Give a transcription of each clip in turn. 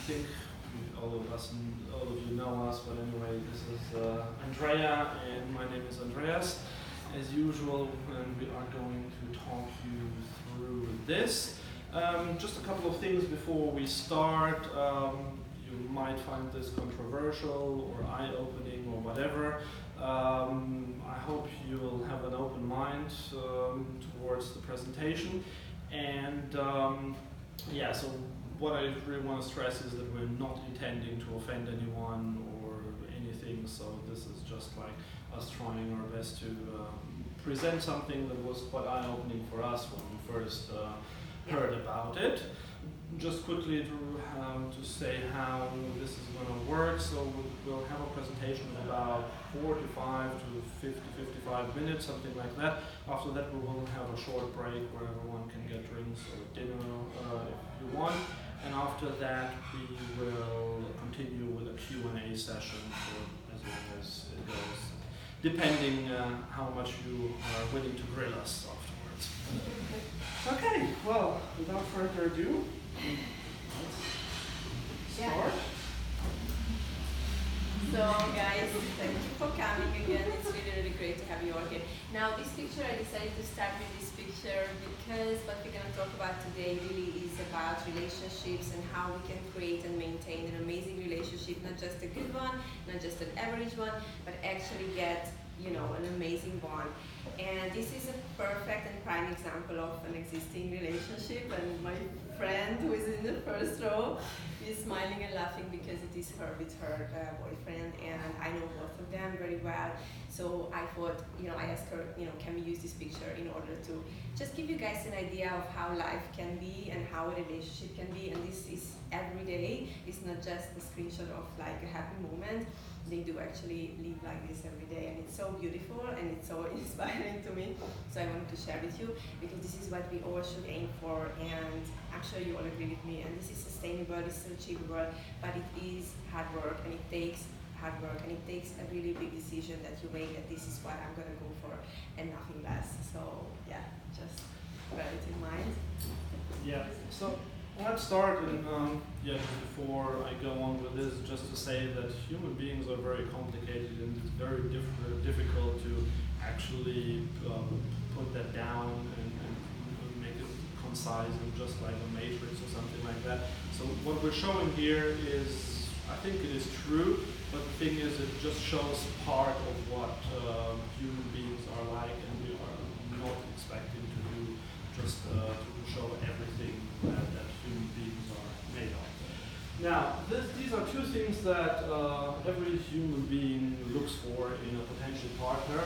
think all of you know us, but anyway, this is Andrea, and my name is Andreas, as usual, and we are going to talk you through this. Just a couple of things before we start. You might find this controversial or eye-opening or whatever. I hope you'll have an open mind towards the presentation. And yeah, so what I really want to stress is that we're not intending to offend anyone or anything, so this is just like us trying our best to present something that was quite eye-opening for us when we first heard about it. Just quickly to say how this is going to work. So we'll have a presentation of about 45 to 55 minutes, something like that. After that, we will have a short break where everyone can get drinks or dinner if you want. And after that, we will continue with a Q&A session for as long as it goes, depending how much you are willing to grill us afterwards. Okay, well, without further ado, let's start. So guys, thank you for coming again. It's really great to have you all here. Now this picture, I decided to start with this picture because what we're going to talk about today really is about relationships and how we can create and maintain an amazing relationship, not just a good one, not just an average one, but actually get, you know, an amazing one. And this is a perfect and prime example of an existing relationship, and my friend who is in the first row is smiling and laughing because it is her with her boyfriend, and I know both of them very well. So I thought, you know, I asked her, you know, can we use this picture in order to just give you guys an idea of how life can be and how a relationship can be, and this is every day. It's not just a screenshot of like a happy moment. They do actually live like this every day, and it's so beautiful and it's so inspiring to me. So I wanted to share with you because this is what we all should aim for, and I'm sure you all agree with me. And this is sustainable, this is achievable, but it is hard work, and it takes hard work, and it takes a really big decision that you make that this is what I'm gonna go for and nothing less. So yeah, just bear it in mind. Yeah. So let's start, and yeah, before I go on with this, just to say that human beings are very complicated, and it's very difficult to actually put that down and make it concise and just like a matrix or something like that. So what we're showing here is, I think it is true, but the thing is, it just shows part of what human beings are like, and we are not expecting to do just to show everything that human beings are made of. Now, these are two things that every human being looks for in a potential partner.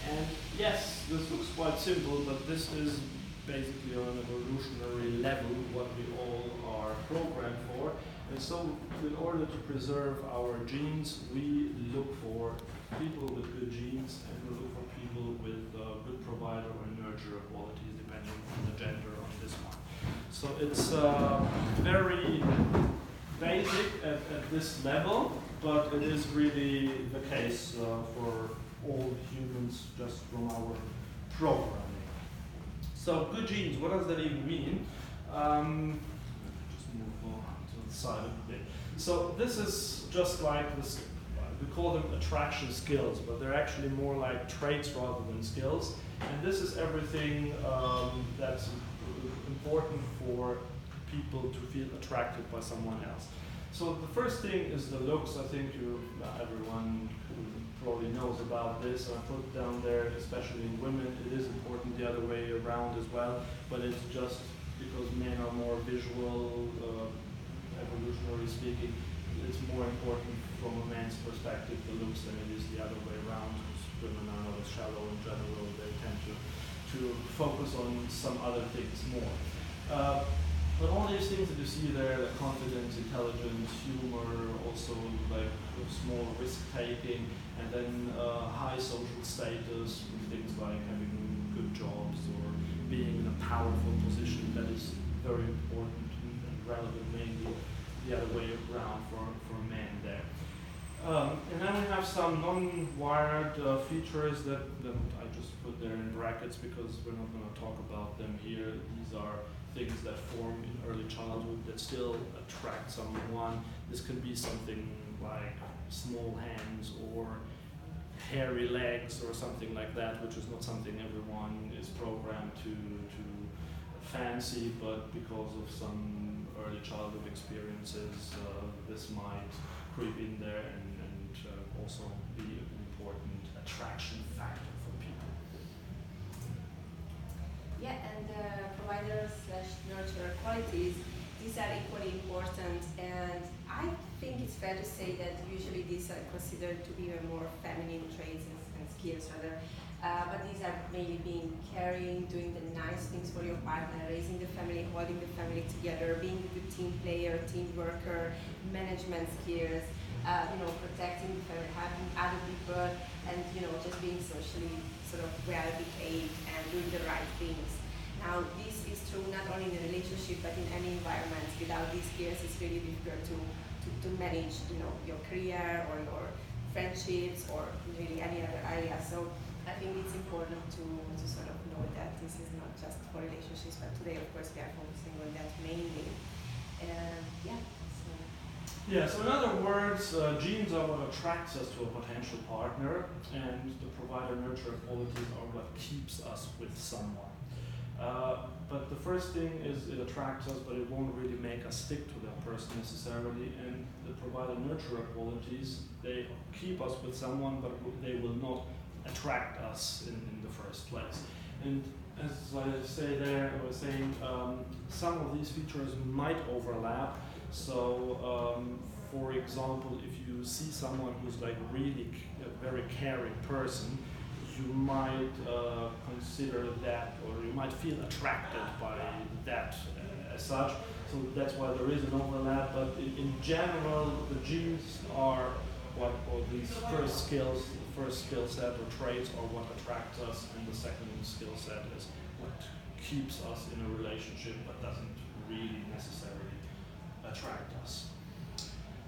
And yes, this looks quite simple, but this is basically on an evolutionary level what we all are programmed for. And so, in order to preserve our genes, we look for people with good genes, and we look for people with good provider or nurturer qualities, depending on the gender on this one. So it's very basic at this level, but it is really the case for all humans just from our programming. So good genes, what does that even mean? Just move on to the side a bit. So this is just like this, we call them attraction skills, but they're actually more like traits rather than skills. And this is everything that's important for people to feel attracted by someone else. So the first thing is the looks. I think everyone probably knows about this. I put down there, especially in women, it is important the other way around as well, but it's just because men are more visual, evolutionary speaking, it's more important from a man's perspective, the looks, than it is the other way around, because women are not as shallow in general. They tend to focus on some other things more. But all these things that you see there, like confidence, intelligence, humor, also like small risk-taking, and then high social status, things like having good jobs or being in a powerful position, that is very important and relevant, mainly the other way around for men there. And then we have some non-wired features that I just put there in brackets because we're not going to talk about them here. These are things that form in early childhood that still attract someone. This can be something like small hands or hairy legs or something like that, which is not something everyone is programmed to fancy, but because of some early childhood experiences, this might creep in there and also be an important attraction factor for people. Yeah, and provider/nurturer qualities, these are equally important, and I think it's fair to say that usually these are considered to be more feminine traits and skills rather. But these are mainly being caring, doing the nice things for your partner, raising the family, holding the family together, being a good team player, team worker, management skills, protecting the family, having other people, and just being socially sort of well behaved and doing the right things. Now, this is true not only in a relationship but in any environment. Without these skills, it's really difficult to manage, your career or your friendships or really any other area. So I think it's important to sort of know that this is not just for relationships, but today, of course, we are focusing on that mainly. Yeah, so in other words, genes are what attracts us to a potential partner, and the provider-nurturer qualities are what keeps us with someone. But the first thing is it attracts us, but it won't really make us stick to that person necessarily. And the provider-nurturer qualities, they keep us with someone, but they will not attract us in the first place. And as I say there, I was saying, some of these features might overlap. So, for example, if you see someone who's like really a very caring person, you might consider that, or you might feel attracted by that as such. So that's why there is an overlap. But in general, the genes are or these first skills, the first skill set or traits are what attracts us, and the second skill set is what keeps us in a relationship but doesn't really necessarily attract us.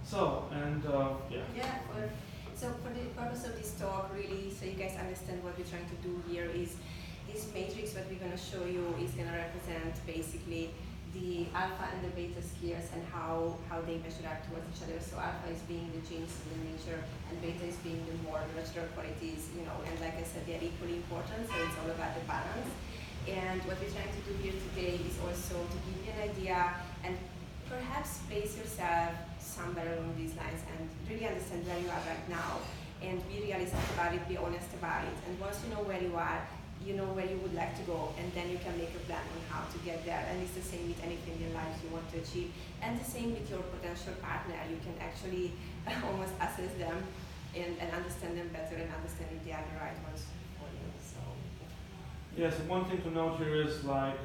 So, and so for the purpose of this talk, really, so you guys understand what we're trying to do here is this matrix, what we're going to show you is going to represent basically the alpha and the beta skills and how they measure up towards each other. So alpha is being the genes and the nature, and beta is being the more nurturer qualities, and like I said, they're equally important, so it's all about the balance. And what we're trying to do here today is also to give you an idea and perhaps place yourself somewhere along these lines and really understand where you are right now and be realistic about it, be honest about it. And once you know where you are, you know where you would like to go, and then you can make a plan on how to get there. And it's the same with anything in life you want to achieve, and the same with your potential partner. You can actually almost assess them and understand them better and understand if they are the right ones for you. So yes, one thing to note here is like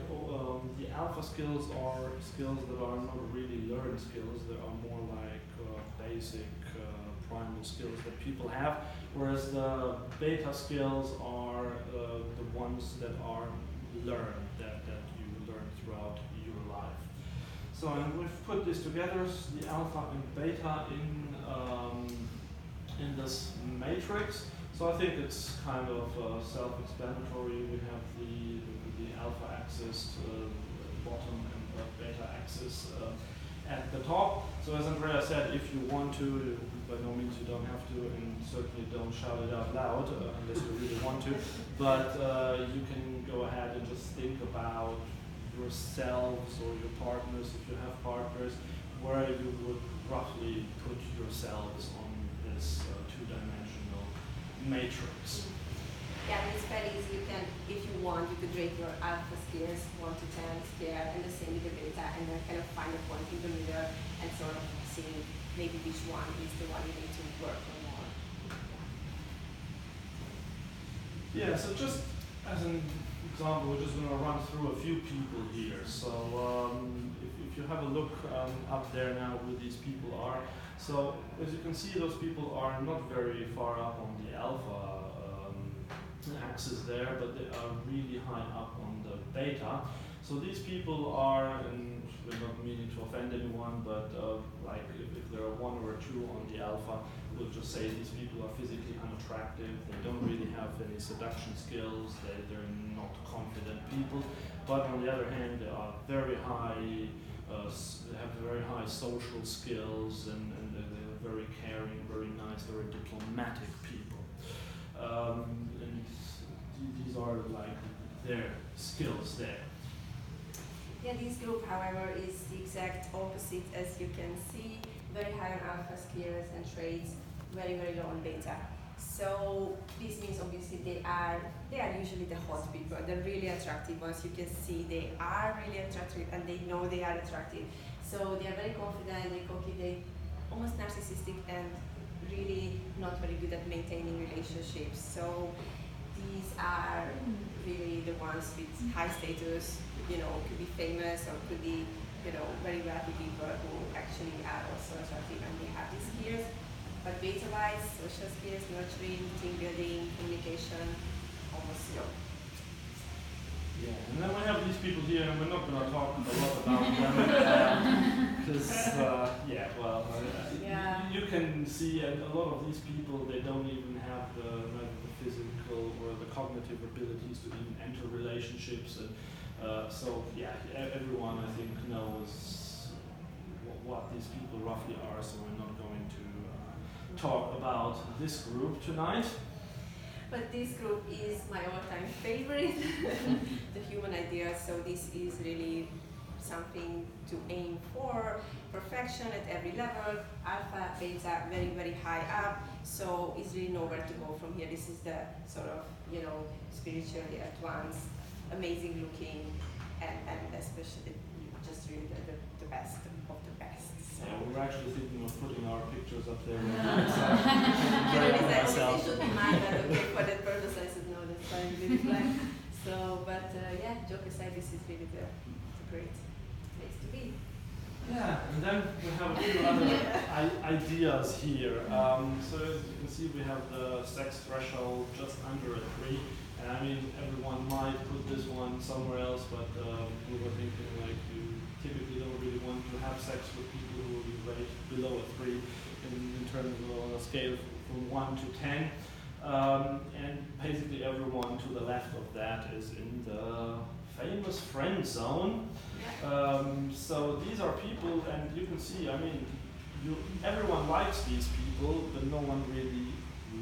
the alpha skills are skills that are not really learned skills. They are more like basic primal skills that people have, whereas the beta skills are the ones that are learned, that you learn throughout your life. So, and we've put this together, the alpha and beta in this matrix. So I think it's kind of self-explanatory. We have the alpha axis bottom and the beta axis at the top. So as Andrea said, if you want to, by no means you don't have to, and certainly don't shout it out loud unless you really want to, but you can go ahead and just think about yourselves or your partners, if you have partners, where you would roughly put yourselves on this two-dimensional matrix. yeah, it's very easy. You can, if you want, you could rate your alpha skills 1 to 10 scale, and the same with the beta, and then kind of find a point in the middle and sort of see maybe which one is the one you need to work on more. Yeah, so just as an example, we're just going to run through a few people here. So if you have a look up there now who these people are, so as you can see, those people are not very far up on the alpha axis there, but they are really high up on the beta. So these people are, and we're not meaning to offend anyone, but like if there are one or two on the alpha, we'll just say these people are physically unattractive, they don't really have any seduction skills, they're not confident people, but on the other hand they are very high, they have very high social skills and they're very caring, very nice, very diplomatic people. And these are like their skills there. Yeah, this group, however, is the exact opposite, as you can see. Very high on alpha skills and traits, very, very low on beta. So this means obviously they are usually the hot people, the really attractive ones. You can see they are really attractive and they know they are attractive. So they are very confident, they cocky, they almost narcissistic and really not very good at maintaining relationships. So these are really the ones with high status, could be famous or could be, very wealthy people who actually are also attractive and they have these skills. But beta-wise, social skills, nurturing, team building, communication, almost zero. Yeah, and then we have these people here, and we're not going to talk a lot about them, because, you can see a lot of these people, they don't even have the physical or the cognitive abilities to even enter relationships, and everyone I think knows what these people roughly are, so we're not going to talk about this group tonight. But this group is my all-time favorite, the human ideal, so this is really something to aim for, perfection at every level, alpha, beta, very, very high up, so it's really nowhere to go from here. This is the sort of, spiritually advanced, amazing looking, and especially just really the best of the best. So. Yeah, we were actually thinking of putting our pictures up there. It should be mine, but okay, for that purpose I said no, that's fine, really fine. So, but joke aside, this is really the great place to be. Yeah, and then we have a few other ideas here. So as you can see, we have the sex threshold just under a 3. And I mean, everyone might put this one somewhere else, but we were thinking like you typically don't really want to have sex with people who will be rate below a 3 in terms of on a scale from 1 to 10. And basically everyone to the left of that is in the famous friend zone. So these are people, and you can see, I mean, everyone likes these people, but no one really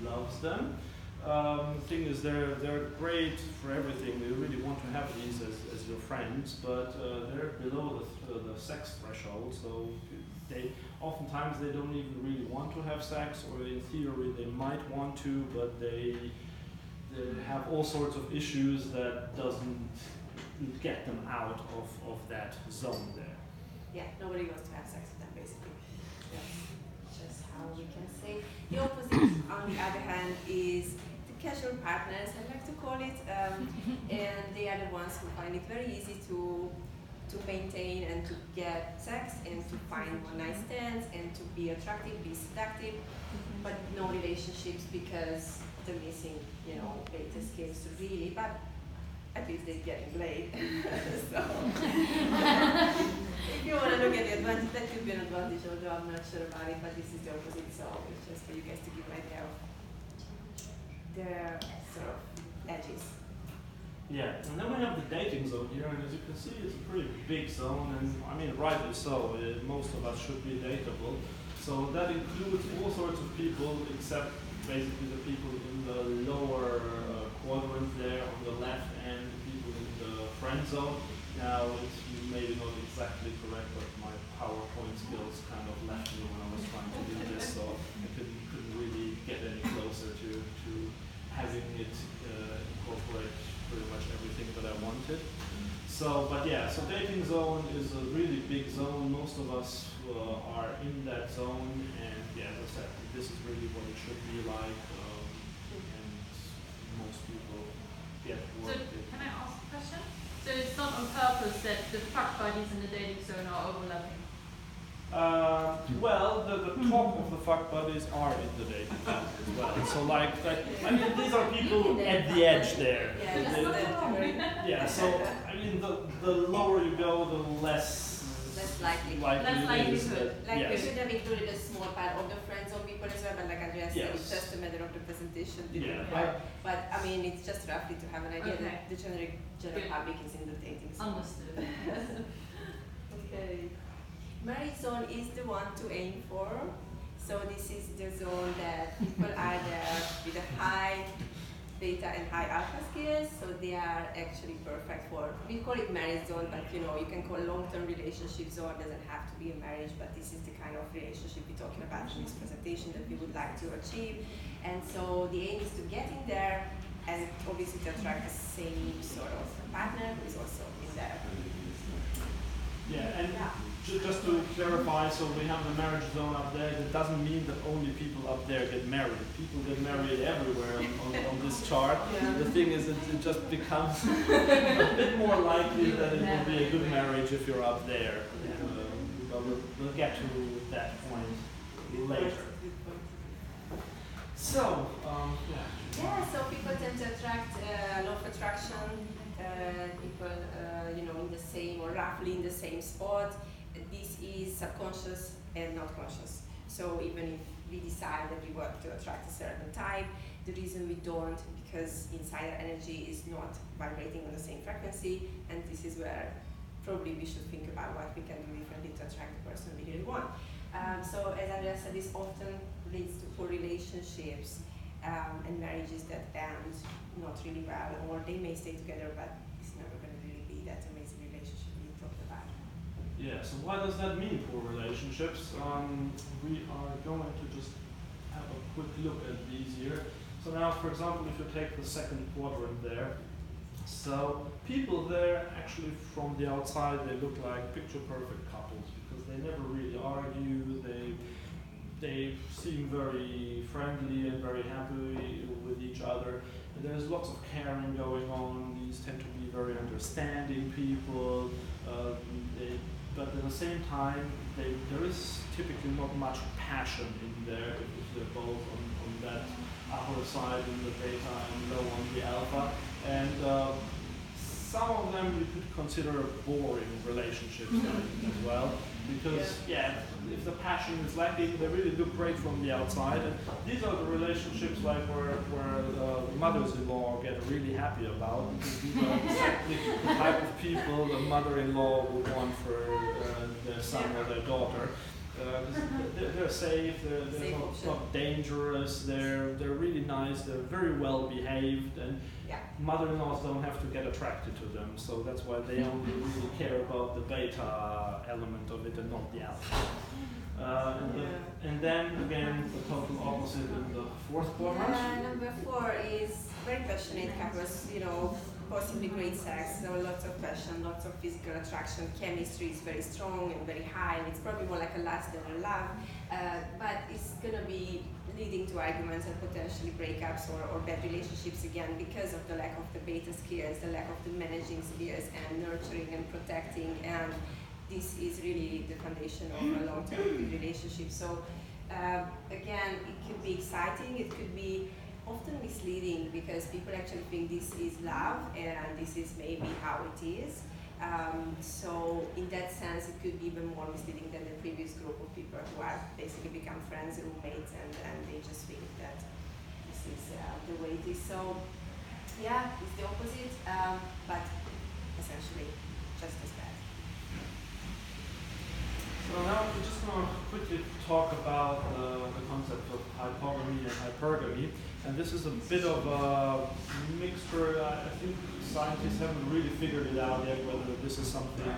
loves them. The thing is, they're great for everything. We really want to have these as your friends, but they're below the sex threshold, so oftentimes they don't even really want to have sex, or in theory they might want to, but they have all sorts of issues that doesn't get them out of that zone there. Yeah, nobody wants to have sex with them, basically. That's just how we can say. The opposite, on the other hand, is the casual partners, I like to call it, and they are the ones who find it very easy to maintain and to get sex and to find one-night stands and to be attractive, be seductive, but no relationships because they're missing, beta skills to really, but at least they're getting laid. So, if you want to look at the advantage, that could be an advantage, although I'm not sure about it, but this is the opposite, so it's just for you guys to give an idea of the sort of edges. Yeah, and then we have the dating zone here, and as you can see, it's a pretty big zone, and I mean, rightly so, most of us should be dateable. So that includes all sorts of people, except basically the people in the lower quadrant there on the left, and the people in the friend zone. Now, it's maybe not exactly correct, but my PowerPoint skills kind of left me when I was trying to do this, so I couldn't really get any closer to having it incorporate pretty much everything that I wanted. So, but yeah, so dating zone is a really big zone. Most of us are in that zone, and yeah, as I said, this is really what it should be like, and most people get So, worked. can I ask a question? So it's not on purpose that the fuck buddies in the dating zone are overlapping? Well, the top of the fuck buddies are in the dating zone as well. So I mean, these are people at the edge there. Yeah, Yeah, so I mean, the lower you go, the less likely. Less it is likelihood. that- Like we yes. should have included a small part of the friends or people as well, but like Andrea said, it's Yes. just a matter of representation. Yeah, But I mean, it's just roughly to have an idea Okay. that the general Good. public is in the dating zone. Understood. Okay. Marriage zone is the one to aim for. So this is the zone that people are there with a high beta and high alpha skills, so they are actually perfect for, we call it marriage zone, but you know, you can call long-term relationship zone, doesn't have to be a marriage, but this is the kind of relationship we're talking about in this presentation that we would like to achieve. And so the aim is to get in there and obviously to attract the same sort of partner who is also in there. Yeah, and Yeah. just to clarify, so we have the marriage zone up there. That doesn't mean that only people up there get married. People get married everywhere on this chart. Yeah. The thing is, it just becomes a bit more likely that it will be a good marriage if you're up there. But we'll get to that point later. So, Yeah, so people tend to attract law of attraction, people you know, in the same or roughly in the same spot. This is subconscious and not conscious. So even if we decide that we want to attract a certain type, the reason we don't, because insider energy is not vibrating on the same frequency, and this is where probably we should think about what we can do differently to attract the person we really want. So as Andrea said, this often leads to poor relationships and marriages that end not really well, or they may stay together, but it's never going to really be that amazing relationship we talked about. yeah. So what does that mean for relationships? We are going to just have a quick look at these here. So now, for example, if you take the second quadrant there, so people there actually from the outside they look like picture perfect couples because they never really argue. They seem very friendly and very happy with each other. And there's lots of caring going on. These tend to be very understanding people. But at the same time, there is typically not much passion in there if they're both on that upper side in the beta and low on the alpha. And some of them you could consider boring relationships as well. Because if the passion is lacking, they really look great from the outside. And these are the relationships like where the mothers-in-law get really happy about. Because these are exactly the type of people the mother-in-law would want for their son or their daughter. They're safe, they're not dangerous, they're really nice, they're very well behaved, and mother-in-laws don't have to get attracted to them, so that's why they only really care about the beta element of it and not the alpha. And then again, the total opposite in the fourth quadrant. Number 4 is very passionate couples, you know, possibly great sex, so lots of passion, lots of physical attraction, chemistry is very strong and very high, and it's probably more like a lust than a love, but it's going to be leading to arguments and potentially breakups or bad relationships again because of the lack of the beta skills, the lack of the managing skills and nurturing and protecting, and this is really the foundation of a long-term relationship. So again, it could be exciting, it could be often misleading because people actually think this is love and this is maybe how it is. So in that sense, it could be even more misleading than the previous group of people who are basically become friends, roommates, and they just think that this is the way it is. So yeah, it's the opposite, but essentially just as bad. So now we're just going to quickly talk about the concept of hypogamy and hypergamy. And this is a bit of a mixture. I think scientists haven't really figured it out yet whether this is something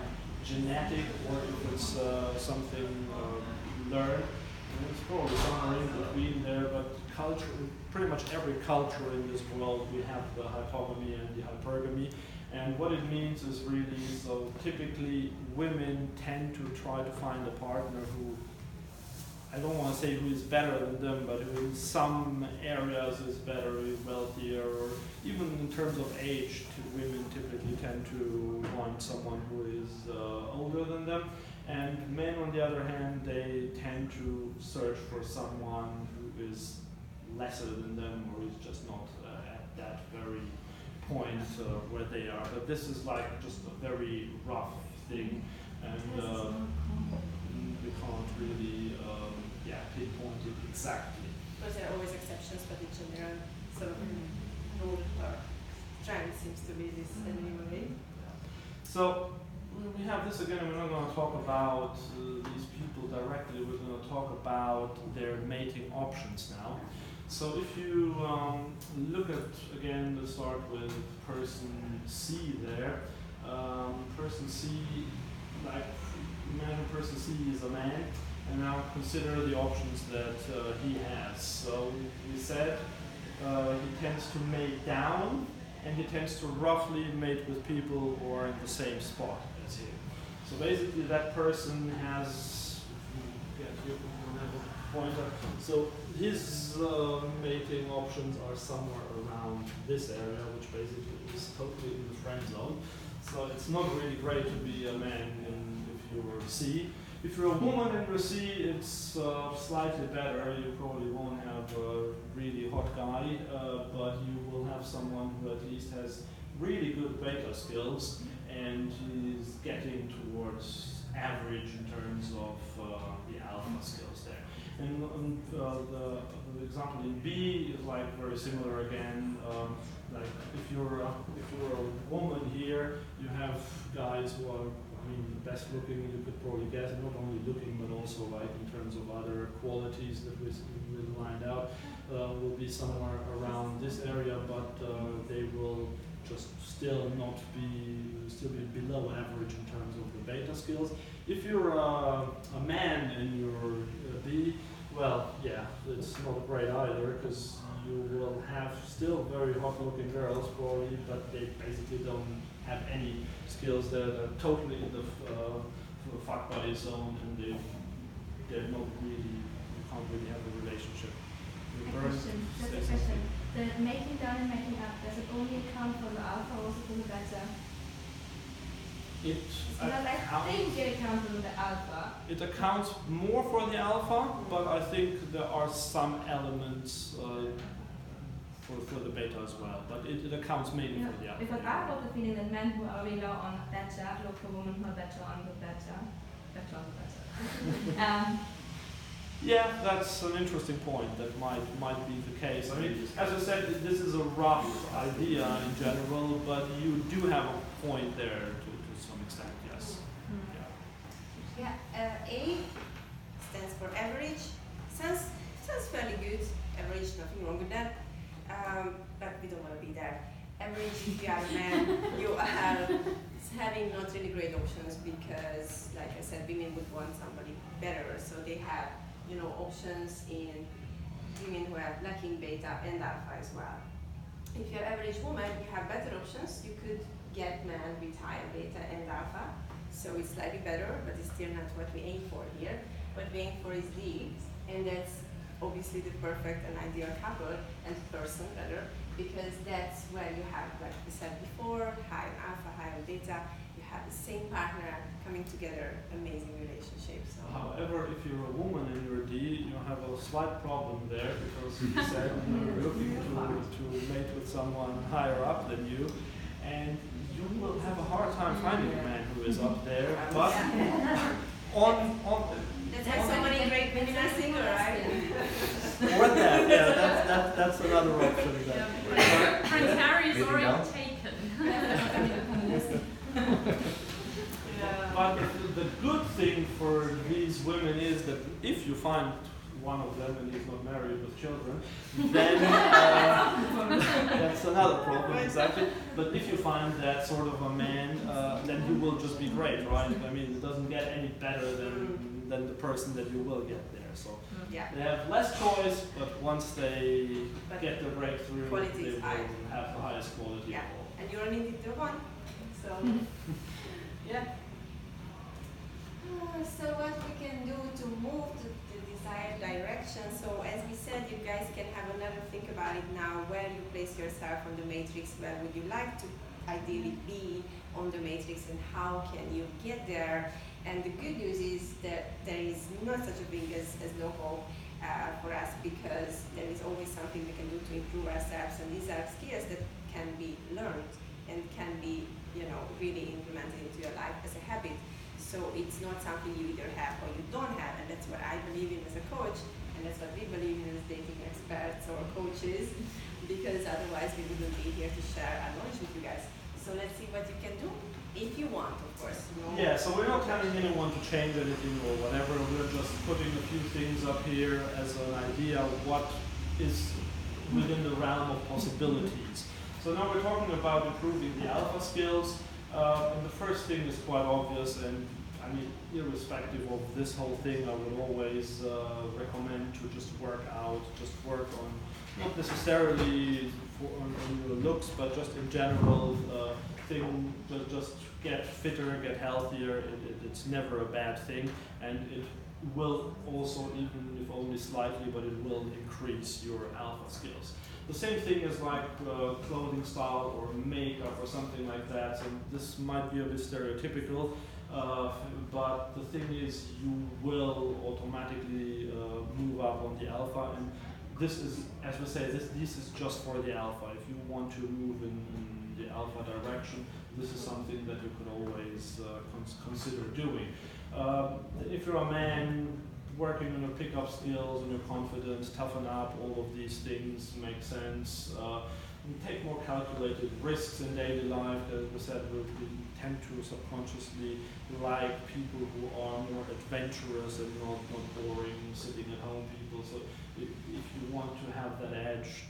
genetic or if it's something learned. And it's probably somewhere in between there, but pretty much every culture in this world, we have the hypogamy and the hypergamy. And what it means is really, so typically women tend to try to find a partner who, I don't want to say who is better than them, but who in some areas is better, is wealthier, or even in terms of age, women typically tend to want someone who is older than them. And men, on the other hand, they tend to search for someone who is lesser than them or is just not at that very point where they are. But this is like just a very rough thing, and we can't really pinpoint it exactly. But there are always exceptions, but in general, sort of rule or trend seems to be this anyway. So we have this again. We're not going to talk about these people directly. We're going to talk about their mating options now. So if you look at, again, let's start with person C there. Person C, like imagine person C is a man, and now consider the options that he has. So we said he tends to mate down, and he tends to roughly mate with people who are in the same spot as him. So basically that person has, pointer. So his mating options are somewhere around this area, which basically is totally in the friend zone. So it's not really great to be a man if you're C. If you're a woman and you're C, it's slightly better. You probably won't have a really hot guy, but you will have someone who at least has really good beta skills and is getting towards average in terms of the alpha skills there. And the example in B is like very similar again. Like if you're a woman here, you have guys who are, I mean, the best looking you could probably get, not only looking but also like in terms of other qualities that we lined out, will be somewhere around this area, but they will just still be below average in terms of the beta skills. If you're a man and you're B, well, yeah, it's not great either, because you will have still very hot-looking girls probably, but they basically don't have any skills. They're totally in the fuck buddy zone, and they're not really, you can't really have a relationship. A question, just a question. The mating down and mating up, does it only account for the alpha or also for the beta? I think it accounts for the alpha. It accounts more for the alpha, but I think there are some elements for the beta as well. But it accounts mainly for the alpha. Because I've got the feeling that men who are really low on beta look for women who are better on the beta. Better on the beta. Yeah, that's an interesting point. That might be the case. I mean, as I said, this is a rough idea in general, but you do have a point there to some extent, yes. Yeah, A stands for average. Sounds fairly good. Average, nothing wrong with that. But we don't want to be there. Average, if you are a man, you are having not really great options because, like I said, women would want somebody better. So they have, options in women who are lacking beta and alpha as well. If you're average woman, you have better options. You could get men with higher beta and alpha. So it's slightly better, but it's still not what we aim for here. What we aim for is D, and that's obviously the perfect and ideal couple and person rather, because that's where you have, like we said before, high in alpha, high in beta. You have the same partner coming together, amazing relationship. So. However, if you're a woman and you're D, you have a slight problem there because you said you're looking to mate with someone higher up than you, and you will have a hard time finding a man who is up there. But That's why so many great women are single, right? Or that, yeah, that's another option. Prince Harry is already taken. But the good thing for these women is that if you find one of them and he's not married with children, then that's another problem, exactly. But if you find that sort of a man, then he will just be great, right? I mean, it doesn't get any better than the person that you will get there. So they have less choice, but once they get the breakthrough, they will have the highest quality of all. And you're only the one, so yeah. So what we can do to move to the desired direction. So as we said, you guys can have another think about it now. Where you place yourself on the matrix? Where would you like to ideally be on the matrix, and how can you get there? And the good news is that there is not such a thing as no hope for us, because there is always something we can do to improve ourselves, and these are skills that can be learned and can be, really implemented into your life as a habit. So it's not something you either have or you don't have, and that's what I believe in as a coach, and that's what we believe in as dating experts or coaches, because otherwise we wouldn't be here to share our knowledge with you guys. So let's see what you can do, if you want, of course. Yeah, so we're not telling anyone to change anything or whatever, we're just putting a few things up here as an idea of what is within the realm of possibilities. So now we're talking about improving the alpha skills, and the first thing is quite obvious, and I mean, irrespective of this whole thing, I would always recommend to just work out, just work on, not necessarily on your looks, but just in general, just get fitter, get healthier. It's never a bad thing, and it will also, even if only slightly, but it will increase your alpha skills. The same thing is like clothing style or makeup or something like that, and this might be a bit stereotypical, but the thing is you will automatically move up on the alpha, and this is, as we say, this is just for the alpha. If you want to move in the alpha direction, this is something that you could always consider doing. If you're a man, working on your pickup skills and your confidence, toughen up, all of these things make sense. Take more calculated risks in daily life. As we said, we tend to subconsciously like people who are more adventurous and not boring, sitting at home people. So if you want to have that edge,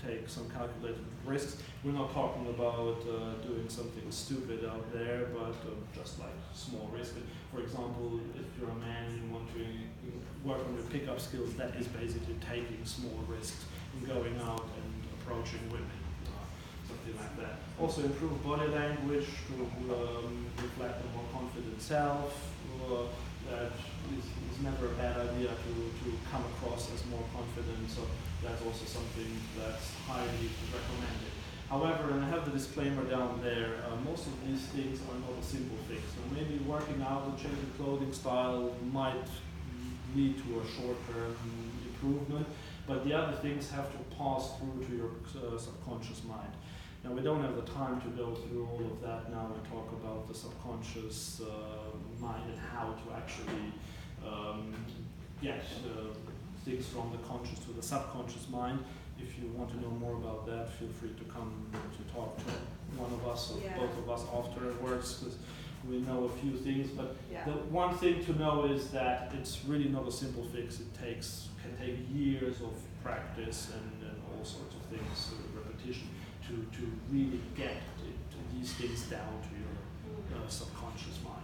take some calculated risks. We're not talking about doing something stupid out there, but just like small risk. For example, if you're a man and you want to work on your pickup skills, that is basically taking small risks and going out and approaching women, something like that. Also improve body language to reflect a more confident self. That is never a bad idea to come across as more confident, so that's also something that's highly recommended. However, and I have the disclaimer down there, most of these things are not a simple fix. So maybe working out or changing clothing style might lead to a short-term improvement, but the other things have to pass through to your subconscious mind. Now, we don't have the time to go through all of that now and talk about the subconscious mind and how to actually get things from the conscious to the subconscious mind. If you want to know more about that, feel free to come to talk to one of us or both of us afterwards, because we know a few things. But the one thing to know is that it's really not a simple fix. It can take years of practice and all sorts of things, repetition, to really get these things down to your subconscious mind.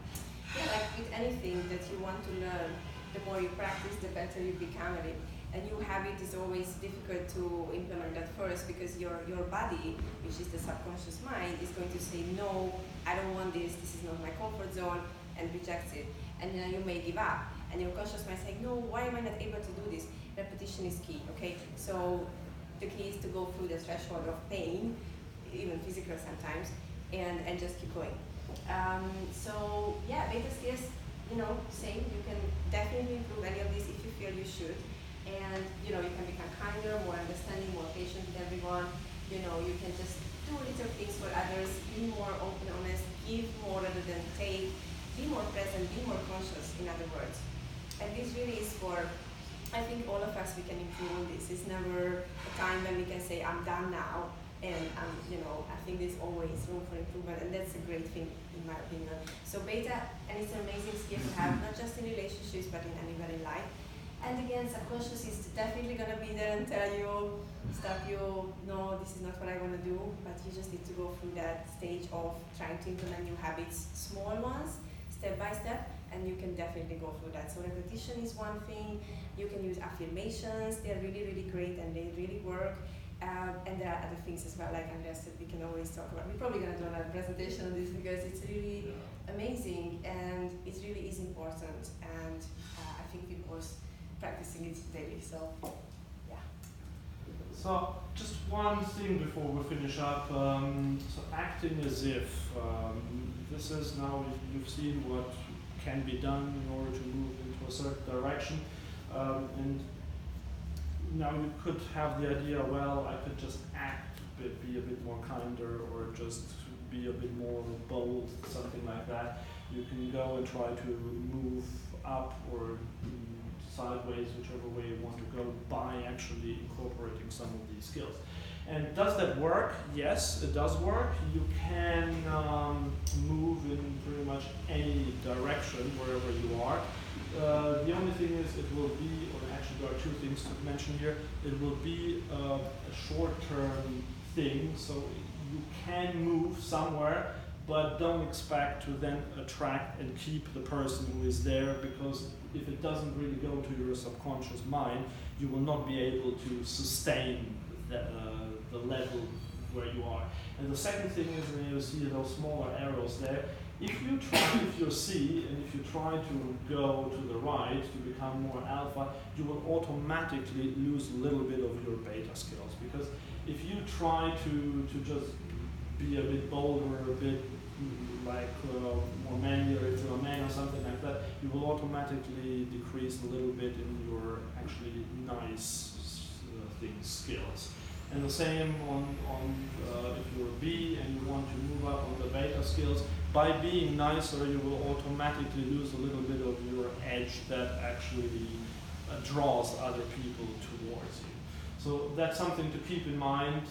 Yeah, like with anything that you want to learn, the more you practice, the better you become at it. A new habit is always difficult to implement at first, because your body, which is the subconscious mind, is going to say, no, I don't want this is not my comfort zone, and rejects it. And then you may give up. And your conscious mind saying, no, why am I not able to do this? Repetition is key, okay? So the key is to go through the threshold of pain, even physical sometimes, and just keep going. So yeah, beta skills, same, you can definitely improve any of these if you feel you should. And you can become kinder, more understanding, more patient with everyone. You can just do little things for others, be more open, honest, give more rather than take, be more present, be more conscious, in other words. And this really is for, I think all of us, we can improve this. It's never a time when we can say, I'm done now, and I think there's always room for improvement, and that's a great thing in my opinion. So beta, and it's an amazing skill to have, not just in relationships, but in anywhere in life. And again, subconscious is definitely going to be there and tell you, stop you, no, this is not what I want to do, but you just need to go through that stage of trying to implement new habits, small ones, step by step, and you can definitely go through that. So repetition is one thing. You can use affirmations. They're really, really great, and they really work. And there are other things as well, like Andreas said, we can always talk about. We're probably going to do another presentation on this, because it's really amazing, and it really is important. And I think people practicing it daily, so yeah. So just one thing before we finish up. So acting as if, this is now, you've seen what can be done in order to move into a certain direction. And now you could have the idea, well, I could just act be a bit more kinder, or just be a bit more bold, something like that. You can go and try to move up or sideways, whichever way you want to go, by actually incorporating some of these skills. And does that work? Yes, it does work. You can move in pretty much any direction wherever you are. The only thing is it will be, or actually there are two things to mention here, it will be a short-term thing, so you can move somewhere, but don't expect to then attract and keep the person who is there, because if it doesn't really go to your subconscious mind, you will not be able to sustain the level where you are. And the second thing is, when you see those smaller arrows there, if you see, and if you try to go to the right to become more alpha, you will automatically lose a little bit of your beta skills. Because if you try to just be a bit bolder, a bit like more manly, or if you're a man or something like that, you will automatically decrease a little bit in your actually nice skills. And the same on if you're a B and you want to move up on the beta skills, by being nicer you will automatically lose a little bit of your edge that actually draws other people towards you. So that's something to keep in mind.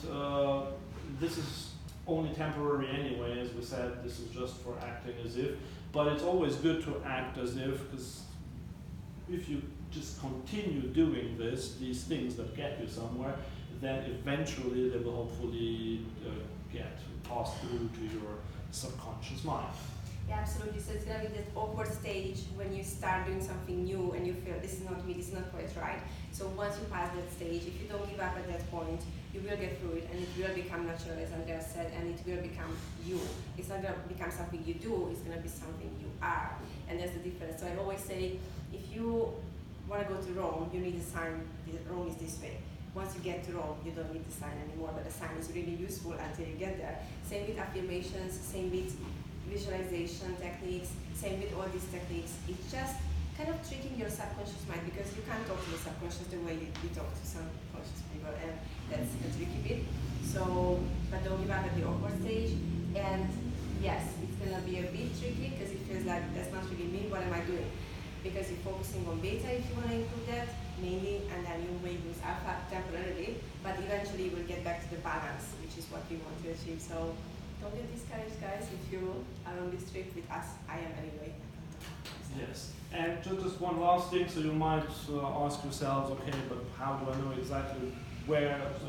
This is only temporary anyway, as we said, this is just for acting as if, but it's always good to act as if, because if you just continue doing these things that get you somewhere, then eventually they will hopefully get passed through to your subconscious mind. Yeah, absolutely. So it's gonna be that awkward stage when you start doing something new and you feel this is not me, this is not quite right. So once you pass that stage, if you don't give up at that point, you will get through it, and it will become natural, as Andreas said, and it will become you. It's not gonna become something you do, it's gonna be something you are. And that's the difference. So I always say, if you wanna go to Rome, you need a sign, Rome is this way. Once you get to Rome, you don't need the sign anymore, but the sign is really useful until you get there. Same with affirmations, same with visualization techniques, same with all these techniques. It's just kind of tricking your subconscious mind, because you can't talk to the subconscious the way you talk to some conscious people, and that's a tricky bit. So, but don't give up at the awkward stage. And yes, it's gonna be a bit tricky, because it feels like that's not really me, what am I doing? Because you're focusing on beta if you wanna improve that, mainly, and then you may lose alpha temporarily, but eventually you will get back to the balance, which is what we want to achieve. So don't get discouraged, guys. If you are on this trip with us, I am anyway. Yes, and just one last thing, so you might ask yourselves, okay, but how do I know exactly where, so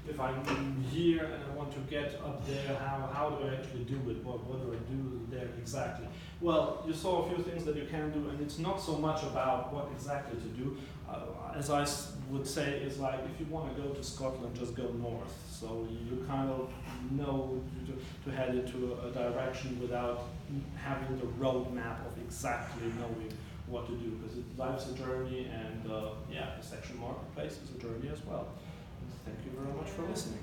if I'm here and I want to get up there, how do I actually do it? What do I do there exactly? Well, you saw a few things that you can do, and it's not so much about what exactly to do. As I would say, is like, if you want to go to Scotland, just go north. So you kind of know to head into a direction without having the roadmap of exactly knowing what to do, because life's a journey, and yeah, the Section Marketplace is a journey as well. Thank you very much for listening.